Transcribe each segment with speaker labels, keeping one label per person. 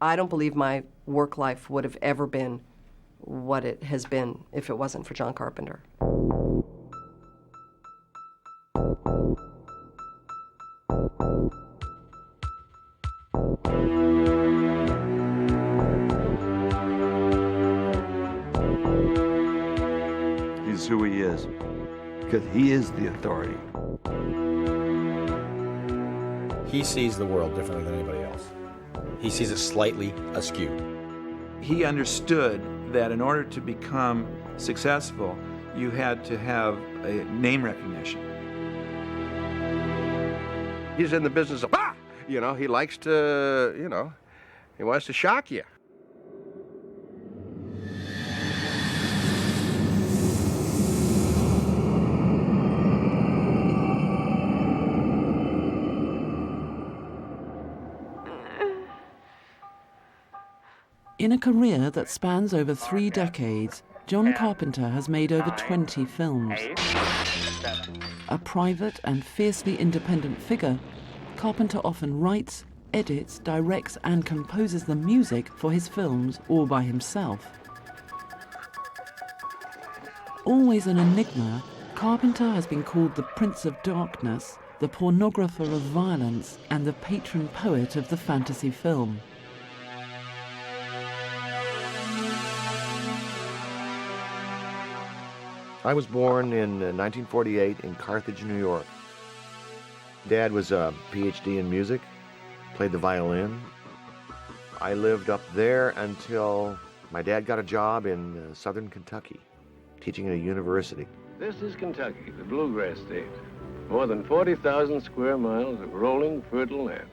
Speaker 1: I don't believe my work life would have ever been what it has been if it wasn't for John Carpenter.
Speaker 2: He's who he is, because he is the authority.
Speaker 3: He sees the world differently than anybody else. He sees it slightly askew.
Speaker 4: He understood that in order to become successful, you had to have a name recognition.
Speaker 5: He's in the business of, he likes to, he wants to shock you.
Speaker 6: In a career that spans over 3 decades, John Carpenter has made over 20 films. A private and fiercely independent figure, Carpenter often writes, edits, directs, and composes the music for his films all by himself. Always an enigma, Carpenter has been called the Prince of Darkness, the pornographer of violence, and the patron poet of the fantasy film.
Speaker 5: I was born in 1948 in Carthage, New York. Dad was a PhD in music, played the violin. I lived up there until my dad got a job in southern Kentucky, teaching at a university.
Speaker 7: This is Kentucky, the bluegrass state. More than 40,000 square miles of rolling, fertile land.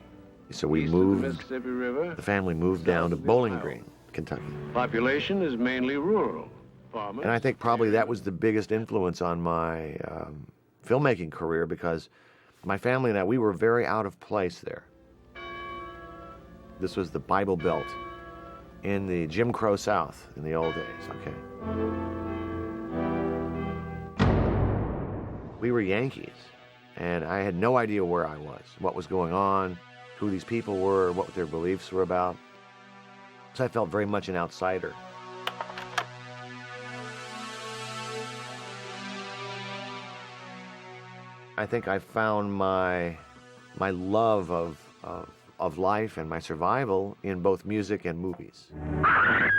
Speaker 5: So we moved, the family moved down to Bowling Green, Kentucky.
Speaker 7: Population is mainly rural. Farmers,
Speaker 5: and I think probably that was the biggest influence on my filmmaking career, because my family and I, we were very out of place there. This was the Bible Belt in the Jim Crow South in the old days, okay? We were Yankees, and I had no idea where I was, what was going on, who these people were, what their beliefs were about. So I felt very much an outsider. I think I found my love of life and my survival in both music and movies.
Speaker 8: I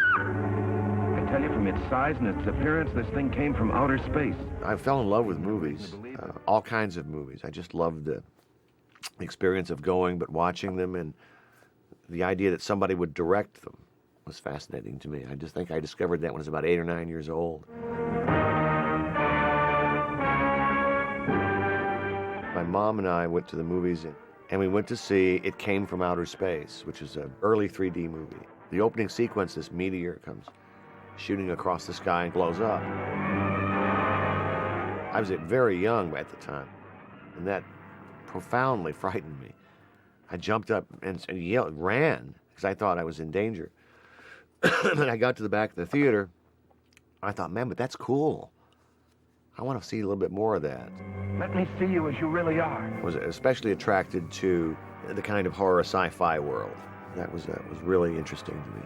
Speaker 8: tell you, from its size and its appearance, this thing came from outer space.
Speaker 5: I fell in love with movies, all kinds of movies. I just loved the experience of going but watching them, and the idea that somebody would direct them was fascinating to me. I just think I discovered that when I was about 8 or 9 years old. My mom and I went to the movies, and we went to see It Came from Outer Space, which is an early 3D movie. The opening sequence, this meteor comes shooting across the sky and blows up. I was very young at the time, and that profoundly frightened me. I jumped up and yelled, ran, because I thought I was in danger. And I got to the back of the theater. I thought, man, but that's cool. I want to see a little bit more of that.
Speaker 8: Let me see you as you really are.
Speaker 5: I was especially attracted to the kind of horror sci-fi world. That was really interesting to me.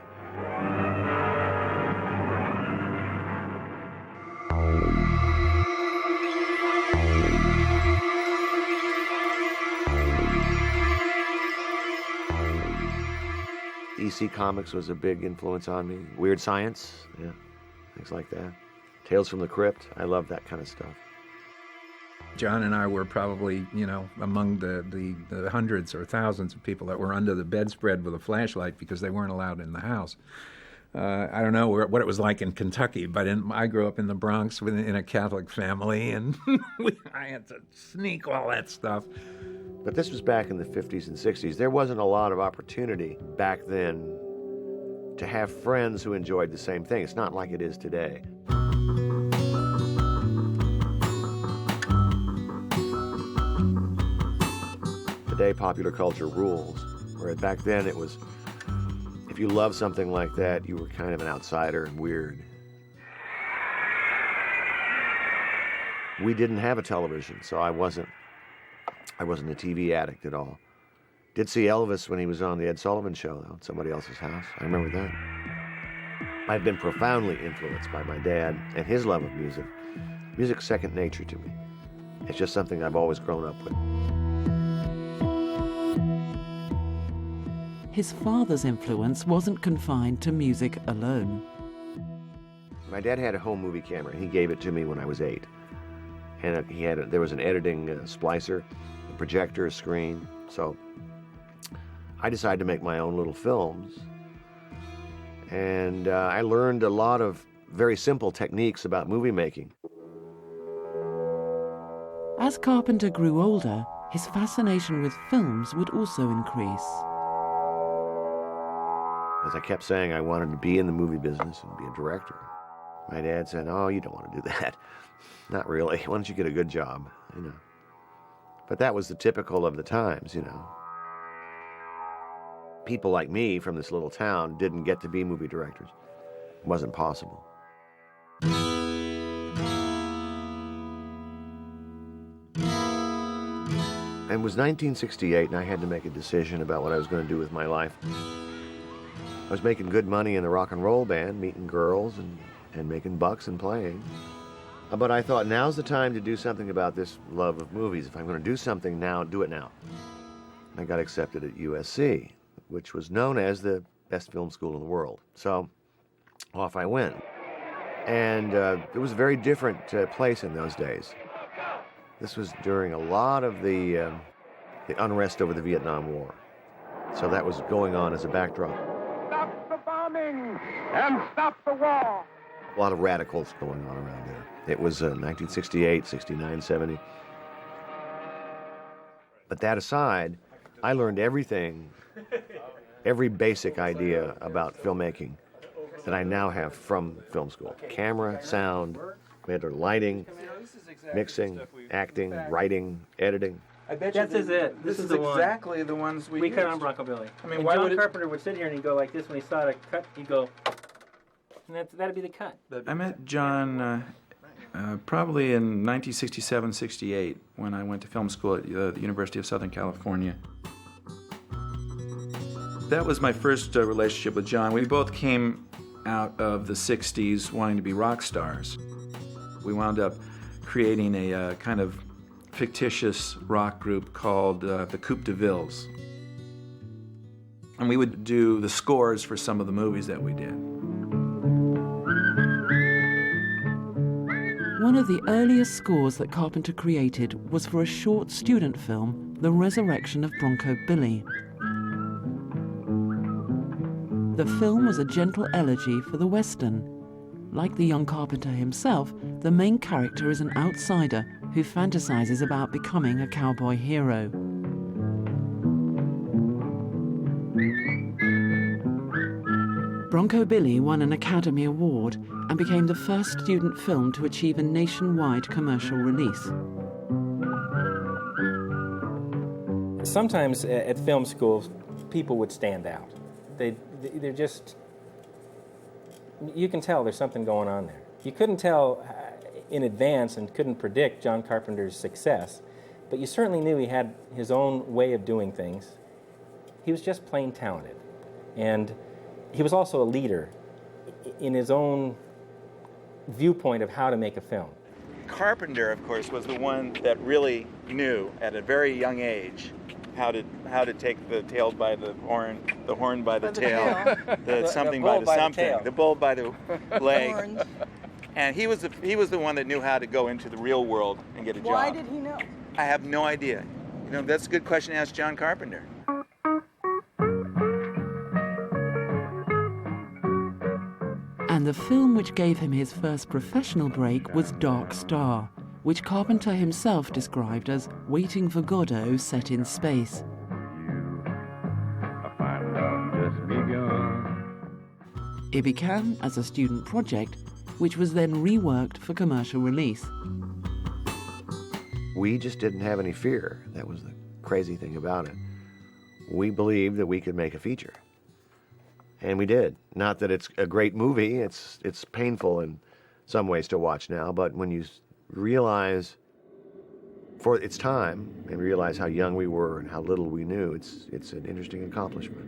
Speaker 5: EC Comics was a big influence on me. Weird Science, yeah, things like that. Tales from the Crypt, I love that kind of stuff.
Speaker 4: John and I were probably, among the hundreds or thousands of people that were under the bedspread with a flashlight because they weren't allowed in the house. I don't know what it was like in Kentucky, but I grew up in the Bronx in a Catholic family, and I had to sneak all that stuff.
Speaker 5: But this was back in the 50s and 60s. There wasn't a lot of opportunity back then to have friends who enjoyed the same thing. It's not like it is today. Today, popular culture rules, where back then it was, if you loved something like that, you were kind of an outsider and weird. We didn't have a television, so I wasn't a TV addict at all. Did see Elvis when he was on the Ed Sullivan Show, though, at somebody else's house. I remember that. I've been profoundly influenced by my dad and his love of music. Music's second nature to me. It's just something I've always grown up with.
Speaker 6: His father's influence wasn't confined to music alone.
Speaker 5: My dad had a home movie camera, and he gave it to me when I was 8. And there was an editing splicer, a projector, a screen. So I decided to make my own little films. And I learned a lot of very simple techniques about movie making.
Speaker 6: As Carpenter grew older, his fascination with films would also increase.
Speaker 5: As I kept saying I wanted to be in the movie business and be a director. My dad said, "Oh, you don't want to do that." Not really. Why don't you get a good job, you know? But that was the typical of the times, you know. People like me from this little town didn't get to be movie directors. It wasn't possible. It was 1968, and I had to make a decision about what I was going to do with my life. I was making good money in the rock and roll band, meeting girls and making bucks and playing. But I thought, now's the time to do something about this love of movies. If I'm going to do something now, do it now. I got accepted at USC, which was known as the best film school in the world. So off I went. And it was a very different place in those days. This was during a lot of the unrest over the Vietnam War. So that was going on as a backdrop.
Speaker 8: Stop the bombing and stop the war.
Speaker 5: A lot of radicals going on around there. It was 1968, 69, 70. But that aside, I learned everything, every basic idea about filmmaking that I now have from film school. Camera, sound, lighting, mixing, acting, writing, editing.
Speaker 9: I bet
Speaker 10: This is it. This is the one.
Speaker 9: exactly the ones we
Speaker 10: cut
Speaker 9: used.
Speaker 10: on Bronco Billy.
Speaker 9: I mean,
Speaker 10: and
Speaker 9: why
Speaker 10: John
Speaker 9: would it...
Speaker 10: Carpenter would sit here and he'd go like this when he saw the cut. He'd go, and that'd be the cut.
Speaker 9: I met John probably in 1967, 68, when I went to film school at the University of Southern California. That was my first relationship with John. We both came out of the 60s wanting to be rock stars. We wound up creating a kind of fictitious rock group called the Coupe de Villes. And we would do the scores for some of the movies that we did.
Speaker 6: One of the earliest scores that Carpenter created was for a short student film, The Resurrection of Bronco Billy. The film was a gentle elegy for the Western. Like the young Carpenter himself, the main character is an outsider who fantasizes about becoming a cowboy hero. Bronco Billy won an Academy Award and became the first student film to achieve a nationwide commercial release.
Speaker 10: Sometimes at film schools, people would stand out. They're just, you can tell there's something going on there. You couldn't tell in advance and couldn't predict John Carpenter's success, but you certainly knew he had his own way of doing things. He was just plain talented. And he was also a leader in his own viewpoint of how to make a film.
Speaker 9: Carpenter, of course, was the one that really knew at a very young age how to take the tail by the horn by the tail, the something by the something, the bull by the leg. And he was the one that knew how to go into the real world and get a job.
Speaker 11: Why did he know?
Speaker 9: I have no idea. You know, that's a good question to ask John Carpenter.
Speaker 6: And the film which gave him his first professional break was Dark Star, which Carpenter himself described as Waiting for Godot set in space. It began as a student project, which was then reworked for commercial release.
Speaker 5: We just didn't have any fear. That was the crazy thing about it. We believed that we could make a feature. And we did. Not that it's a great movie. It's painful in some ways to watch now, but when you realize for its time and realize how young we were and how little we knew, it's an interesting accomplishment.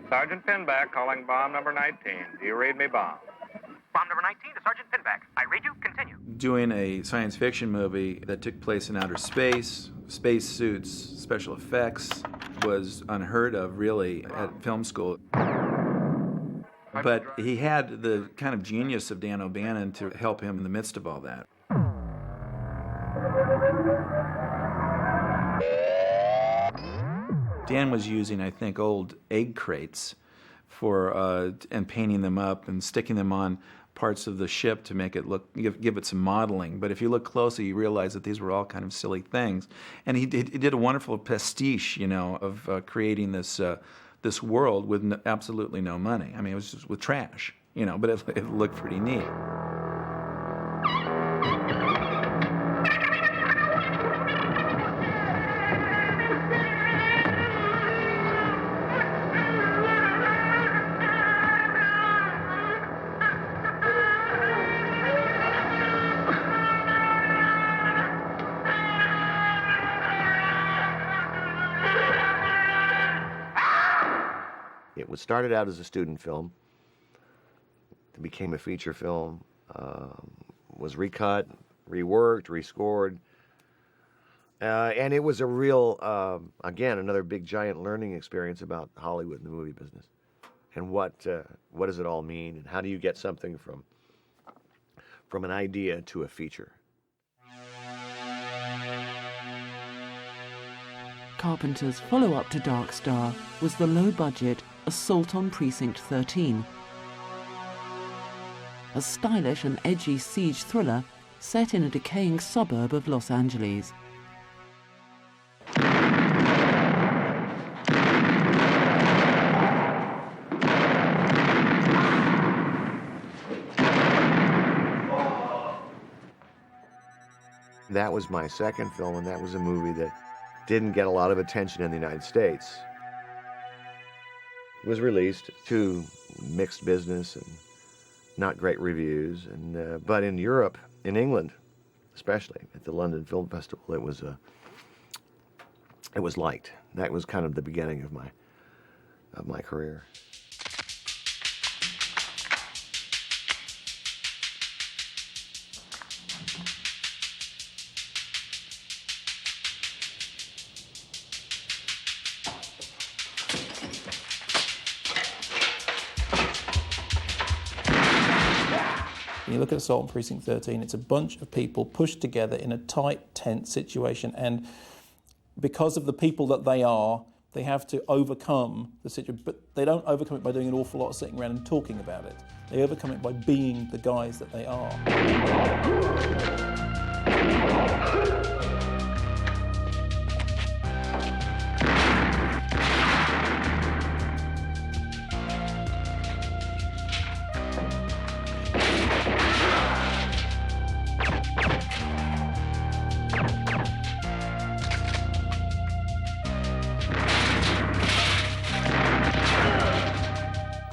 Speaker 11: Sergeant Pinback calling bomb number 19. Do you read me, bomb?
Speaker 12: Bomb number 19 to Sergeant Pinback. I read you. Continue.
Speaker 9: Doing a science fiction movie that took place in outer space, space suits, special effects, was unheard of, really, at film school. But he had the kind of genius of Dan O'Bannon to help him in the midst of all that. Dan was using, I think, old egg crates for and painting them up and sticking them on parts of the ship to make it look, give it some modeling. But if you look closely, you realize that these were all kind of silly things. And he did a wonderful pastiche, you know, of creating this this world with absolutely no money. I mean, it was just with trash, you know, but it looked pretty neat.
Speaker 5: It started out as a student film. It became a feature film, was recut, reworked, rescored. And it was a real, again, another big, giant learning experience about Hollywood and the movie business. And what does it all mean? And how do you get something from an idea to a feature?
Speaker 6: Carpenter's follow-up to Dark Star was the low-budget Assault on Precinct 13, a stylish and edgy siege thriller set in a decaying suburb of Los Angeles.
Speaker 5: That was my second film, and that was a movie that didn't get a lot of attention in the United States. It was released to mixed business and not great reviews, and but in Europe, in England, especially at the London Film Festival, it was liked. That was kind of the beginning of my career.
Speaker 13: When you look at Assault on Precinct 13, it's a bunch of people pushed together in a tight, tense situation, and because of the people that they are, they have to overcome the situation, but they don't overcome it by doing an awful lot of sitting around and talking about it. They overcome it by being the guys that they are.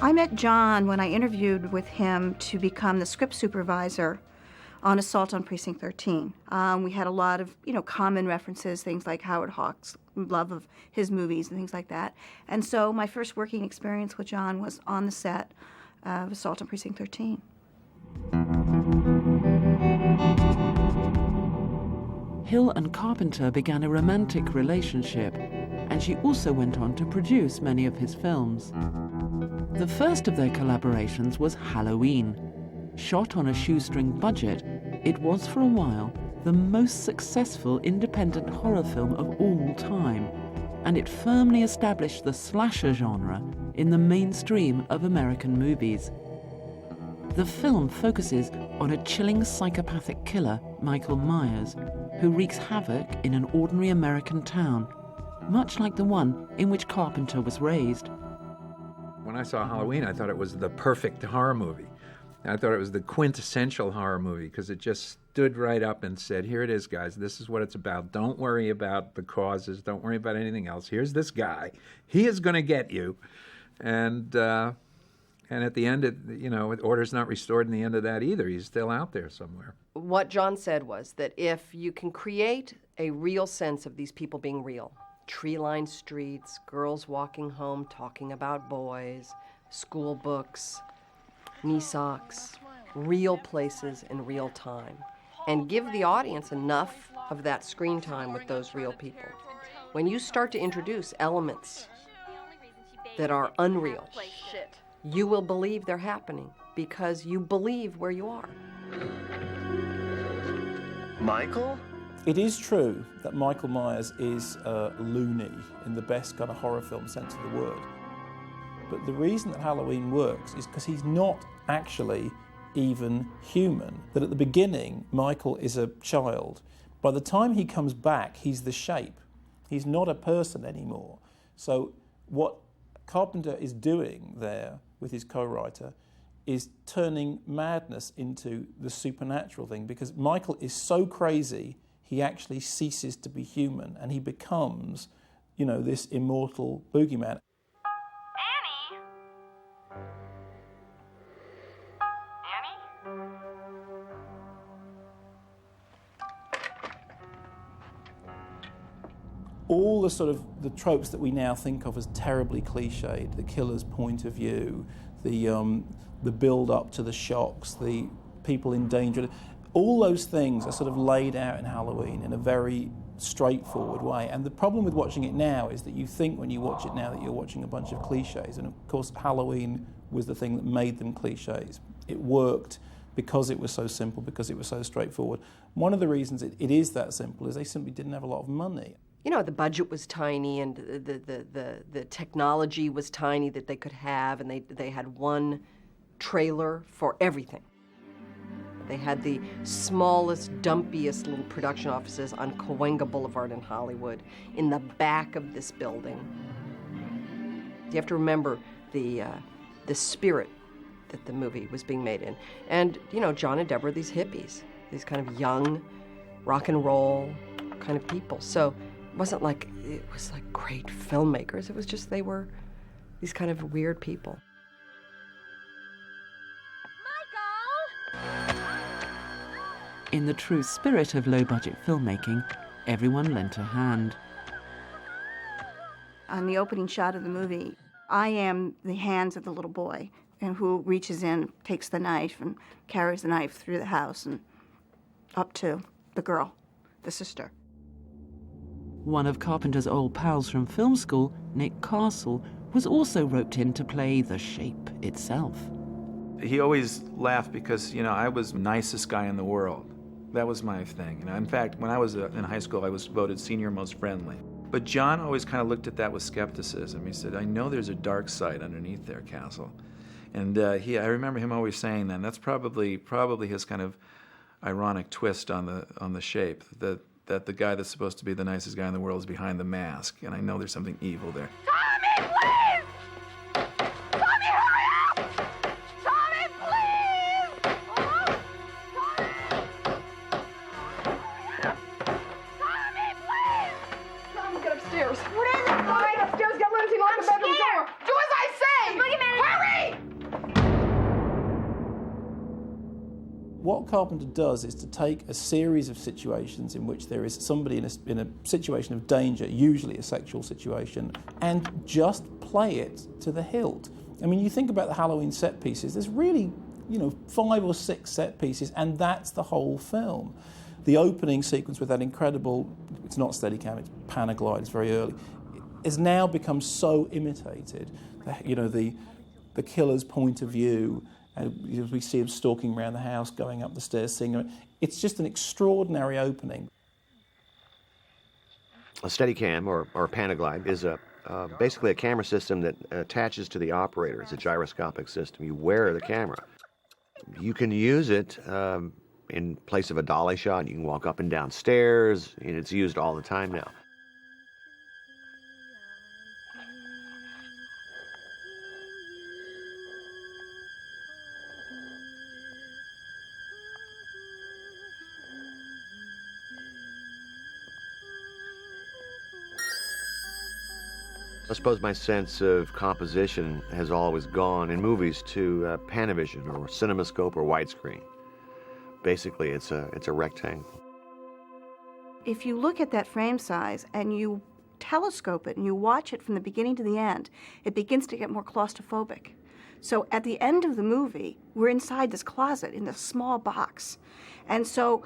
Speaker 14: I met John when I interviewed with him to become the script supervisor on Assault on Precinct 13. We had a lot of, common references, things like Howard Hawks' love of his movies and things like that. And so my first working experience with John was on the set of Assault on Precinct 13.
Speaker 6: Hill and Carpenter began a romantic relationship, and she also went on to produce many of his films. The first of their collaborations was Halloween. Shot on a shoestring budget, it was for a while the most successful independent horror film of all time, and it firmly established the slasher genre in the mainstream of American movies. The film focuses on a chilling psychopathic killer, Michael Myers, who wreaks havoc in an ordinary American town, much like the one in which Carpenter was raised.
Speaker 4: When I saw Halloween, I thought it was the perfect horror movie. I thought it was the quintessential horror movie because it just stood right up and said, here it is, guys. This is what it's about. Don't worry about the causes. Don't worry about anything else. Here's this guy. He is going to get you. And at the end, order's not restored in the end of that either. He's still out there somewhere.
Speaker 1: What John said was that if you can create a real sense of these people being real. Tree-lined streets, girls walking home talking about boys, school books, knee socks, real places in real time. And give the audience enough of that screen time with those real people. When you start to introduce elements that are unreal, you will believe they're happening because you believe where you are.
Speaker 5: Michael?
Speaker 13: It is true that Michael Myers is loony in the best kind of horror film sense of the word. But the reason that Halloween works is because he's not actually even human. That at the beginning, Michael is a child. By the time he comes back, he's the shape. He's not a person anymore. So what Carpenter is doing there with his co-writer is turning madness into the supernatural thing, because Michael is so crazy, he actually ceases to be human and he becomes, you know, this immortal boogeyman.
Speaker 12: Annie?
Speaker 13: All the sort of the tropes that we now think of as terribly cliched, the killer's point of view, the build up to the shocks, the people in danger, all those things are sort of laid out in Halloween in a very straightforward way. And the problem with watching it now is that you think when you watch it now that you're watching a bunch of cliches. And of course, Halloween was the thing that made them cliches. It worked because it was so simple, because it was so straightforward. One of the reasons it is that simple is they simply didn't have a lot of money.
Speaker 1: You know, the budget was tiny and the technology was tiny that they could have, and they had one trailer for everything. They had the smallest, dumpiest little production offices on Cahuenga Boulevard in Hollywood, in the back of this building. You have to remember the spirit that the movie was being made in. And, you know, John and Deborah, these hippies, these kind of young, rock and roll kind of people. So it wasn't like it was like great filmmakers. It was just they were these kind of weird people.
Speaker 6: In the true spirit of low-budget filmmaking, everyone lent a hand.
Speaker 14: On the opening shot of the movie, I am the hands of the little boy, and who reaches in, takes the knife, and carries the knife through the house and up to the girl, the sister.
Speaker 6: One of Carpenter's old pals from film school, Nick Castle, was also roped in to play the shape itself.
Speaker 9: He always laughed because, you know, I was the nicest guy in the world. That was my thing. You know, in fact, when I was in high school, I was voted senior most friendly. But John always kind of looked at that with skepticism. He said, I know there's a dark side underneath there, Castle. And I remember him always saying that. And that's probably his kind of ironic twist on the shape, that the guy that's supposed to be the nicest guy in the world is behind the mask. And I know there's something evil there.
Speaker 12: Tommy, please! Tommy, hurry up! Tommy, please! Tommy, please!
Speaker 1: Tom, get upstairs.
Speaker 12: What is it, boy?
Speaker 1: Get upstairs, get Lindsay, lock the bedroom door. Do as I say!
Speaker 12: The boogeyman is...
Speaker 1: Hurry!
Speaker 13: What Carpenter does is to take a series of situations in which there is somebody in a situation of danger, usually a sexual situation, and just play it to the hilt. I mean, you think about the Halloween set pieces, there's really, 5 or 6 set pieces, and that's the whole film. The opening sequence with that incredible, it's not Steadicam, it's Panaglide, it's very early, has now become so imitated. The killer's point of view, and we see him stalking around the house, going up the stairs, singing. It's just an extraordinary opening.
Speaker 5: A Steadicam, or a Panaglide, is basically a camera system that attaches to the operator. It's a gyroscopic system. You wear the camera. You can use it in place of a dolly shot. You can walk up and down stairs, and it's used all the time now. I suppose my sense of composition has always gone in movies to Panavision or CinemaScope or widescreen. Basically, it's a rectangle.
Speaker 14: if you look at that frame size and you telescope it and you watch it from the beginning to the end, it begins to get more claustrophobic. So at the end of the movie, we're inside this closet in this small box. And so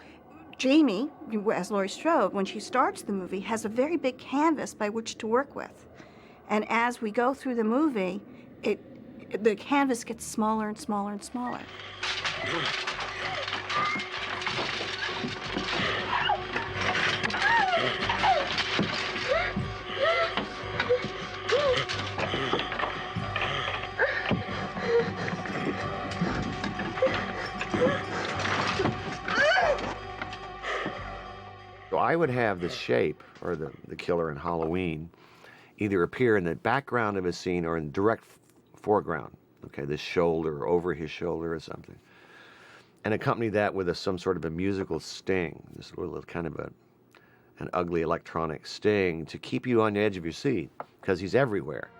Speaker 14: Jamie, as Laurie Strode, when she starts the movie, has a very big canvas by which to work with. And as we go through the movie, the canvas gets smaller and smaller and smaller.
Speaker 5: So I would have the shape, or the killer in Halloween, either appear in the background of a scene or in direct foreground, okay, this shoulder or over his shoulder or something, and accompany that with some sort of a musical sting, this little kind of an ugly electronic sting to keep you on the edge of your seat, because he's everywhere.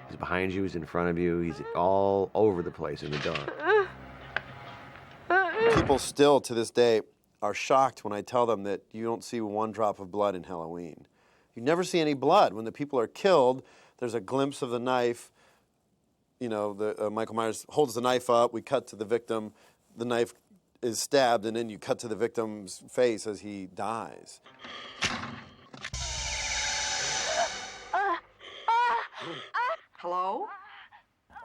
Speaker 5: He's behind you, he's in front of you, he's all over the place in the dark.
Speaker 15: People still, to this day, are shocked when I tell them that you don't see one drop of blood in Halloween. You never see any blood. When the people are killed, there's a glimpse of the knife. You know, Michael Myers holds the knife up, we cut to the victim, the knife is stabbed, and then you cut to the victim's face as he dies.
Speaker 1: Hello?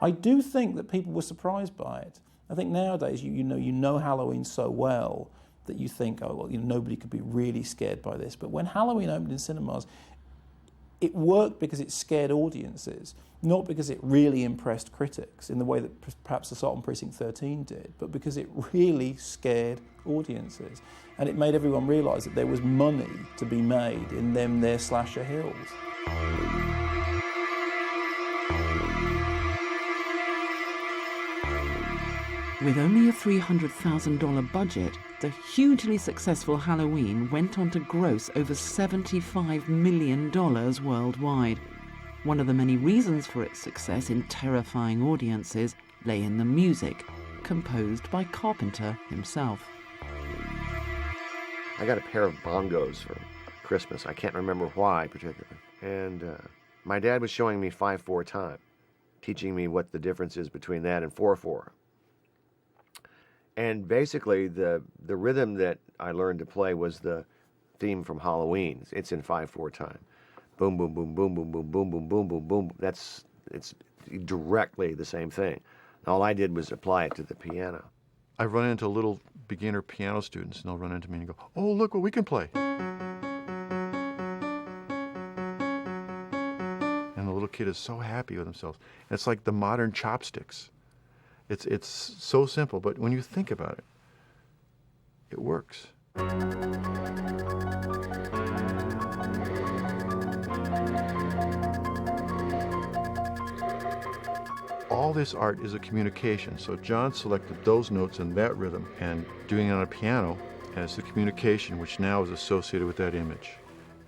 Speaker 13: I do think that people were surprised by it. I think nowadays you know Halloween so well that you think, oh, well, nobody could be really scared by this. But when Halloween opened in cinemas, it worked because it scared audiences, not because it really impressed critics in the way that perhaps Assault on Precinct 13 did, but because it really scared audiences. And it made everyone realise that there was money to be made in their slasher hills.
Speaker 6: With only a $300,000 budget, the hugely successful Halloween went on to gross over $75 million worldwide. One of the many reasons for its success in terrifying audiences lay in the music, composed by Carpenter himself.
Speaker 5: I got a pair of bongos for Christmas. I can't remember why particularly. And my dad was showing me 5/4 time, teaching me what the difference is between that and 4/4. And basically, the rhythm that I learned to play was the theme from Halloween. It's in 5/4 time. Boom, boom, boom, boom, boom, boom, boom, boom, boom, boom, boom. It's directly the same thing. All I did was apply it to the piano.
Speaker 2: I run into little beginner piano students, and they'll run into me and go, "Oh, look what we can play." And the little kid is so happy with himself. And it's like the modern chopsticks. It's so simple, but when you think about it, it works. All this art is a communication, so John selected those notes in that rhythm and doing it on a piano as the communication, which now is associated with that image.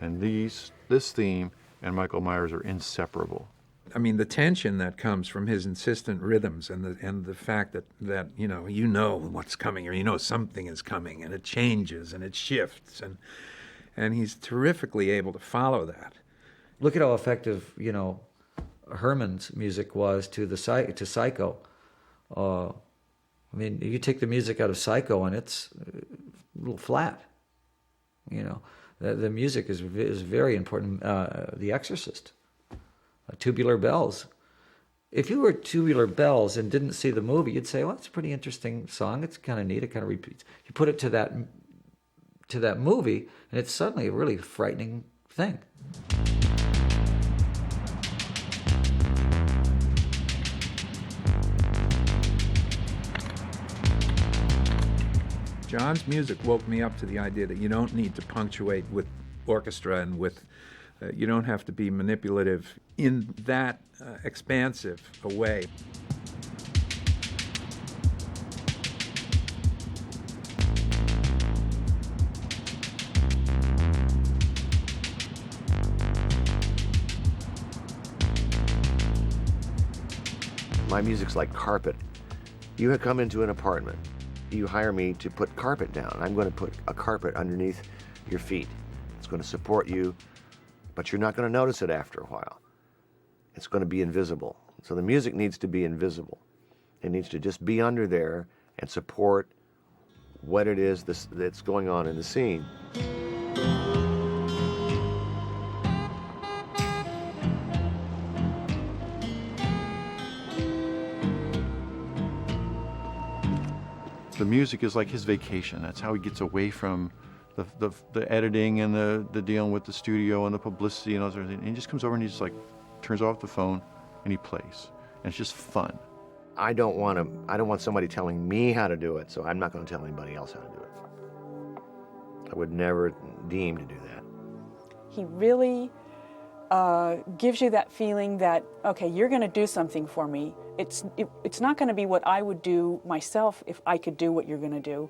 Speaker 2: And this theme and Michael Myers are inseparable.
Speaker 4: I mean, the tension that comes from his insistent rhythms and the fact that you know what's coming, or something is coming, and it changes and it shifts, and he's terrifically able to follow that.
Speaker 16: Look at how effective Herman's music was to Psycho. I mean, you take the music out of Psycho and it's a little flat. The music is very important. The Exorcist. Tubular Bells. If you were Tubular Bells and didn't see the movie, you'd say, well, it's a pretty interesting song. It's kind of neat. It kind of repeats. You put it to that movie, and it's suddenly a really frightening thing.
Speaker 4: John's music woke me up to the idea that you don't need to punctuate with orchestra and with you don't have to be manipulative in that expansive a way.
Speaker 5: My music's like carpet. You come into an apartment, you hire me to put carpet down. I'm going to put a carpet underneath your feet. It's going to support you, but you're not going to notice it after a while. It's going to be invisible. So the music needs to be invisible. It needs to just be under there and support what it is that's going on in the scene.
Speaker 2: The music is like his vacation. That's how he gets away from the editing and the dealing with the studio and the publicity and all that. And he just comes over and he just like turns off the phone and he plays. And it's just fun.
Speaker 5: I don't want somebody telling me how to do it, so I'm not going to tell anybody else how to do it. I would never deem to do that.
Speaker 17: He really gives you that feeling that, okay, you're going to do something for me. It's not going to be what I would do myself if I could do what you're going to do.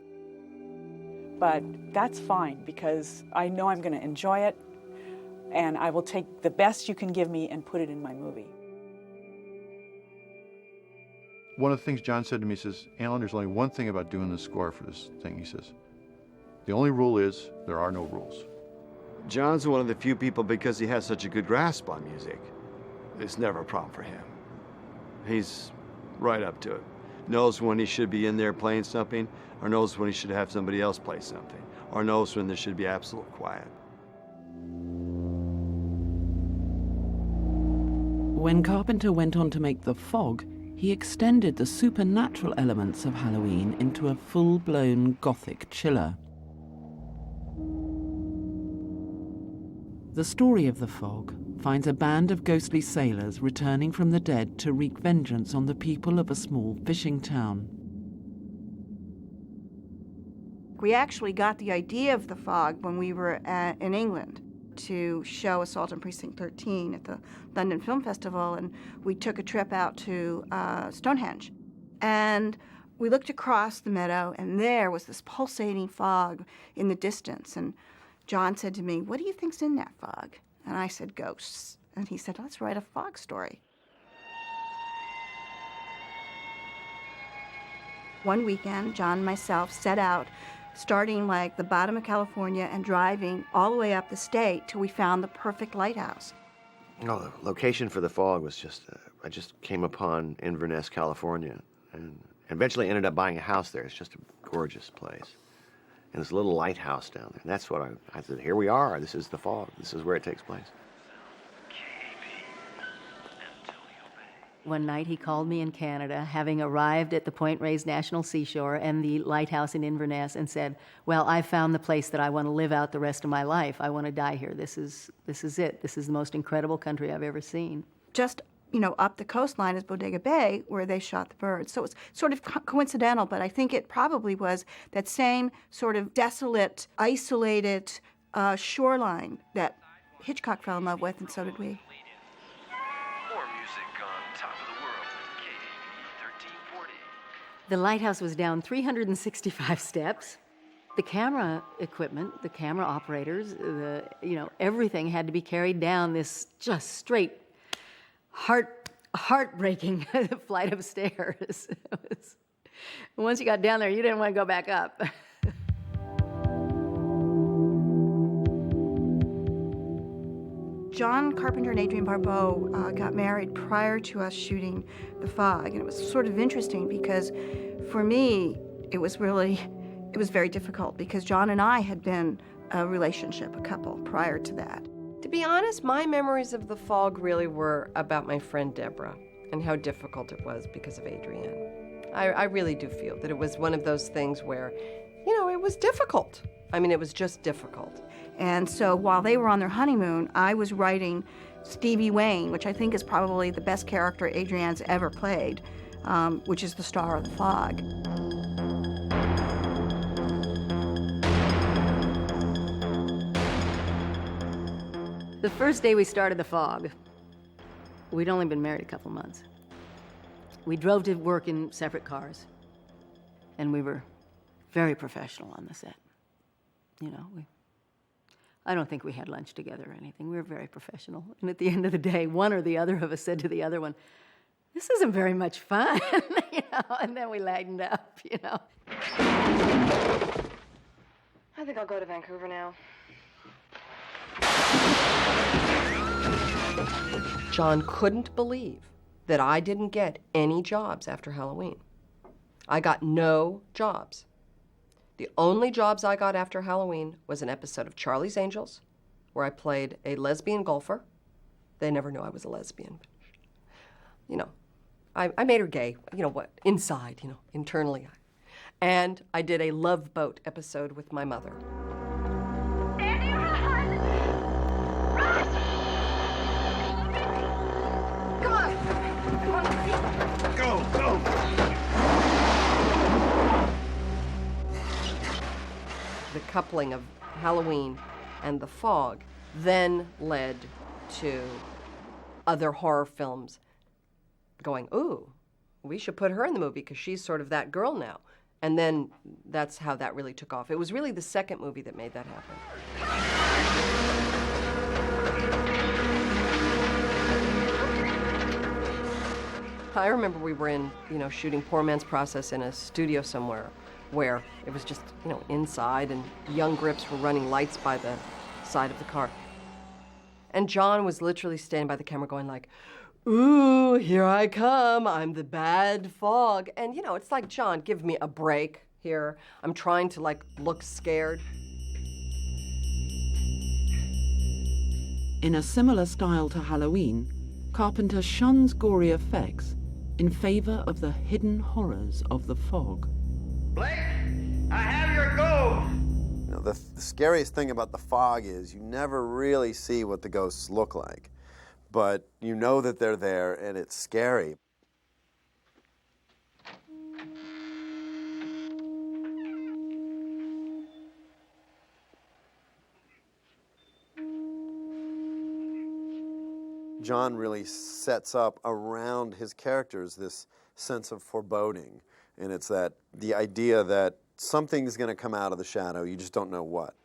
Speaker 17: But that's fine, because I know I'm going to enjoy it, and I will take the best you can give me and put it in my movie.
Speaker 2: One of the things John said to me, he says, Alan, there's only one thing about doing the score for this thing. He says, the only rule is there are no rules.
Speaker 18: John's one of the few people, because he has such a good grasp on music, it's never a problem for him. He's right up to it. Knows when he should be in there playing something, or knows when he should have somebody else play something, or knows when there should be absolute quiet.
Speaker 6: When Carpenter went on to make The Fog, he extended the supernatural elements of Halloween into a full-blown Gothic chiller. The story of The Fog finds a band of ghostly sailors returning from the dead to wreak vengeance on the people of a small fishing town.
Speaker 14: We actually got the idea of The Fog when we were in England to show Assault on Precinct 13 at the London Film Festival, and we took a trip out to Stonehenge. And we looked across the meadow, and there was this pulsating fog in the distance. And John said to me, "What do you think's in that fog?" And I said, "Ghosts." And he said, "Let's write a fog story." One weekend, John and myself set out, starting like the bottom of California and driving all the way up the state till we found the perfect lighthouse.
Speaker 5: No, the location for The Fog was just, I just came upon Inverness, California, and eventually ended up buying a house there. It's just a gorgeous place. And this little lighthouse down there. And that's what I said, here we are. This is The Fog. This is where it takes place.
Speaker 19: One night he called me in Canada, having arrived at the Point Reyes National Seashore and the lighthouse in Inverness, and said, "Well, I found the place that I want to live out the rest of my life. I want to die here. This is it. This is the most incredible country I've ever seen."
Speaker 14: Just, up the coastline is Bodega Bay, where they shot the birds. So it's sort of coincidental, but I think it probably was that same sort of desolate, isolated shoreline that Hitchcock fell in love with, and so did we.
Speaker 19: The lighthouse was down 365 steps. The camera equipment, the camera operators, everything had to be carried down this just straight, heartbreaking flight of stairs. Once you got down there, you didn't want to go back up.
Speaker 14: John Carpenter and Adrienne Barbeau got married prior to us shooting The Fog, and it was sort of interesting because for me, it was very difficult because John and I had been a relationship, a couple, prior to that.
Speaker 1: To be honest, my memories of The Fog really were about my friend Deborah and how difficult it was because of Adrienne. I really do feel that it was one of those things where, it was difficult. I mean, it was just difficult.
Speaker 14: And so while they were on their honeymoon, I was writing Stevie Wayne, which I think is probably the best character Adrienne's ever played, which is the star of The Fog.
Speaker 19: The first day we started The Fog, we'd only been married a couple months. We drove to work in separate cars, and we were very professional on the set. I don't think we had lunch together or anything. We were very professional. And at the end of the day, one or the other of us said to the other one, this isn't very much fun, and then we lightened up,
Speaker 20: I think I'll go to Vancouver now.
Speaker 1: John couldn't believe that I didn't get any jobs after Halloween. I got no jobs. The only jobs I got after Halloween was an episode of Charlie's Angels, where I played a lesbian golfer. They never knew I was a lesbian. I made her gay, inside, internally. And I did a Love Boat episode with my mother. The coupling of Halloween and The Fog then led to other horror films going, ooh, we should put her in the movie because she's sort of that girl now. And then that's how that really took off. It was really the second movie that made that happen. I remember we were in, shooting Poor Man's Process in a studio somewhere where it was just, inside, and young grips were running lights by the side of the car. And John was literally standing by the camera going like, ooh, here I come, I'm the bad fog. And, it's like, John, give me a break here. I'm trying to, look scared.
Speaker 6: In a similar style to Halloween, Carpenter shuns gory effects in favor of the hidden horrors of The Fog.
Speaker 12: Blake, I have your gold.
Speaker 15: The scariest thing about The Fog is you never really see what the ghosts look like, but you know that they're there and it's scary. John really sets up around his characters this sense of foreboding, and it's the idea that something's going to come out of the shadow, you just don't know what.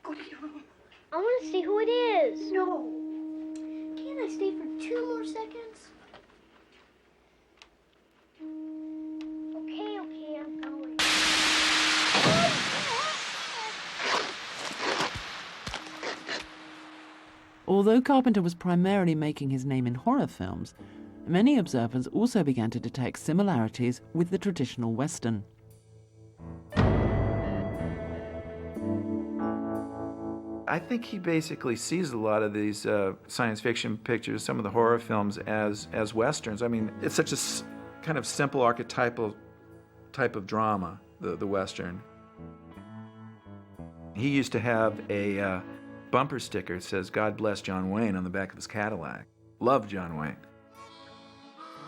Speaker 21: Go to your room. I want to see who it is. No. Can't I stay for 2 more seconds? Okay, I'm going.
Speaker 6: Although Carpenter was primarily making his name in horror films, many observers also began to detect similarities with the traditional Western.
Speaker 9: I think he basically sees a lot of these science fiction pictures, some of the horror films, as Westerns. I mean, it's such a kind of simple archetypal type of drama, the Western. He used to have a bumper sticker that says, "God bless John Wayne," on the back of his Cadillac. Loved John Wayne.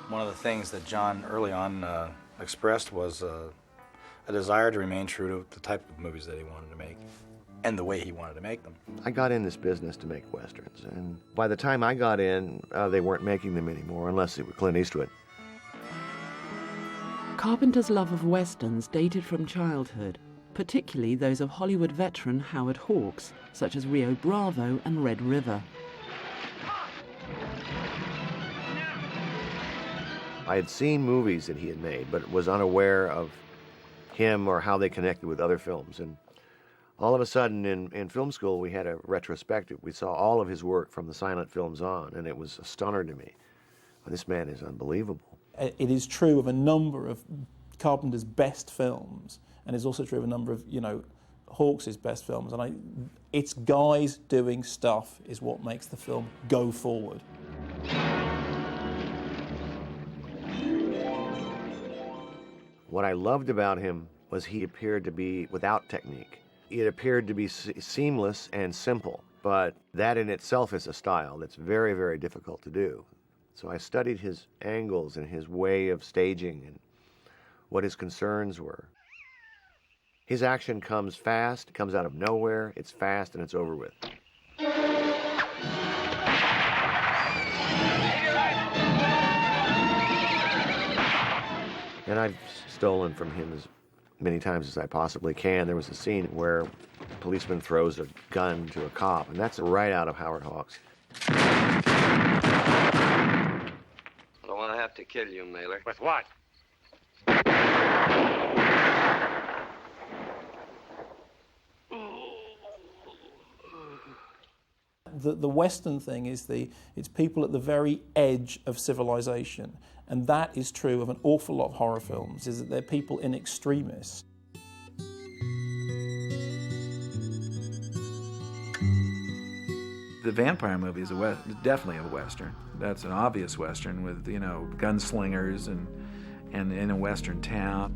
Speaker 3: One of the things that John early on expressed was a desire to remain true to the type of movies that he wanted to make and the way he wanted to make them.
Speaker 5: I got in this business to make Westerns, and by the time I got in, they weren't making them anymore, unless they were Clint Eastwood.
Speaker 6: Carpenter's love of Westerns dated from childhood, particularly those of Hollywood veteran Howard Hawks, such as Rio Bravo and Red River.
Speaker 5: I had seen movies that he had made, but was unaware of him or how they connected with other films. And all of a sudden in film school, we had a retrospective. We saw all of his work from the silent films on, and it was a stunner to me. This man is unbelievable.
Speaker 13: It is true of a number of Carpenter's best films, and it's also true of a number of, Hawks' best films. And it's guys doing stuff is what makes the film go forward.
Speaker 5: What I loved about him was he appeared to be without technique. It appeared to be seamless and simple, but that in itself is a style that's very, very difficult to do. So I studied his angles and his way of staging and what his concerns were. His action comes fast, it comes out of nowhere, it's fast, and it's over with. And I've stolen from him as many times as I possibly can. There was a scene where a policeman throws a gun to a cop, and that's right out of Howard Hawks.
Speaker 11: I don't want to have
Speaker 7: to kill you, Mailer.
Speaker 11: With what?
Speaker 13: The Western thing is it's people at the very edge of civilization, and that is true of an awful lot of horror films, is that they're people in extremis.
Speaker 9: The vampire movie is definitely a Western. That's an obvious Western with, you know, gunslingers and in a Western town.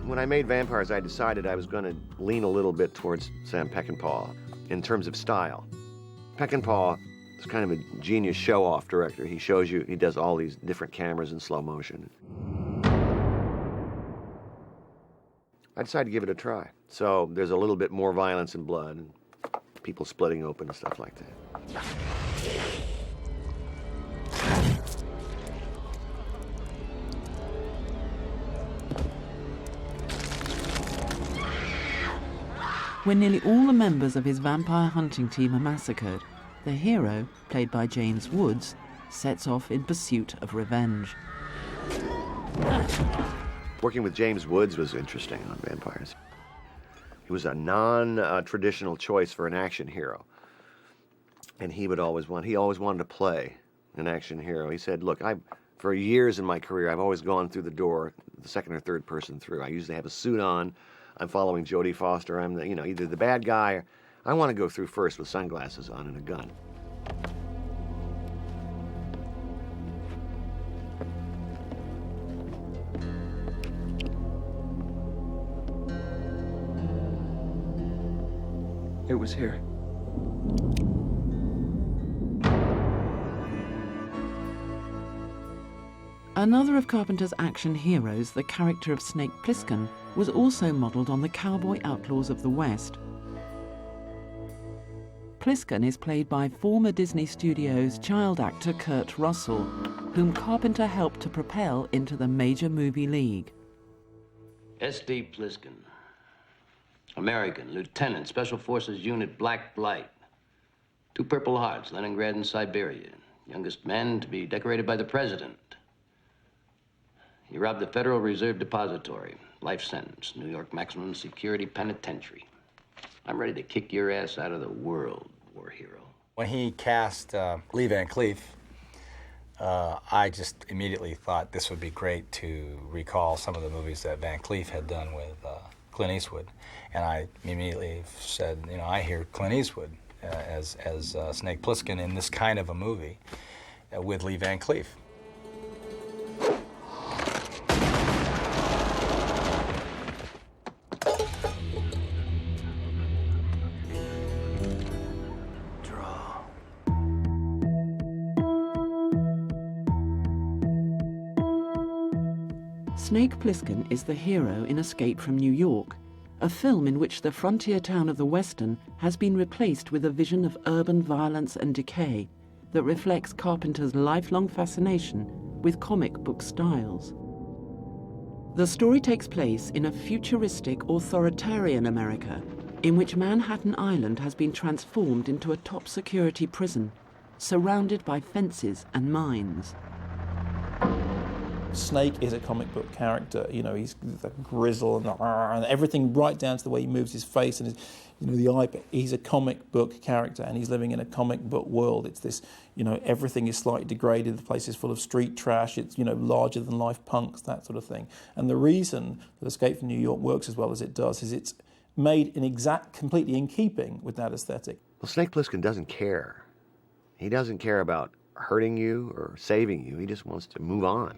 Speaker 5: When I made Vampires, I decided I was going to lean a little bit towards Sam Peckinpah in terms of style. Peckinpah is kind of a genius show-off director. He shows you, he does all these different cameras in slow motion. I decided to give it a try. So there's a little bit more violence and blood, and people splitting open and stuff like that.
Speaker 6: When nearly all the members of his vampire hunting team are massacred, the hero, played by James Woods, sets off in pursuit of revenge.
Speaker 5: Working with James Woods was interesting on Vampires. He was a non-traditional choice for an action hero. And he always wanted to play an action hero. He said, look, for years in my career, I've always gone through the door, the second or third person through. I usually have a suit on. I'm following Jodie Foster. I'm either the bad guy, or I want to go through first with sunglasses on and a gun.
Speaker 22: It was here.
Speaker 6: Another of Carpenter's action heroes, the character of Snake Plissken, was also modelled on the cowboy outlaws of the West. Plissken is played by former Disney Studios child actor Kurt Russell, whom Carpenter helped to propel into the major movie league.
Speaker 23: S.D. Plissken, American, Lieutenant, Special Forces Unit Black Blight. 2 Purple Hearts, Leningrad and Siberia. Youngest man to be decorated by the President. He robbed the Federal Reserve Depository. Life sentence, New York Maximum Security Penitentiary. I'm ready to kick your ass out of the world, war hero.
Speaker 3: When he cast Lee Van Cleef, I just immediately thought this would be great to recall some of the movies that Van Cleef had done with Clint Eastwood. And I immediately said, you know, I hear Clint Eastwood as Snake Plissken in this kind of a movie with Lee Van Cleef.
Speaker 6: Snake Plissken is the hero in Escape from New York, a film in which the frontier town of the Western has been replaced with a vision of urban violence and decay that reflects Carpenter's lifelong fascination with comic book styles. The story takes place in a futuristic, authoritarian America in which Manhattan Island has been transformed into a top-security prison, surrounded by fences and mines.
Speaker 13: Snake is a comic book character. You know, he's the grizzle and everything, right down to the way he moves his face and his, you know, the eye. But he's a comic book character, and he's living in a comic book world. It's this, you know, everything is slightly degraded. The place is full of street trash. It's, you know, larger than life punks, that sort of thing. And the reason that Escape from New York works as well as it does is it's made completely in keeping with that aesthetic.
Speaker 5: Well, Snake Plissken doesn't care. He doesn't care about hurting you or saving you. He just wants to move on.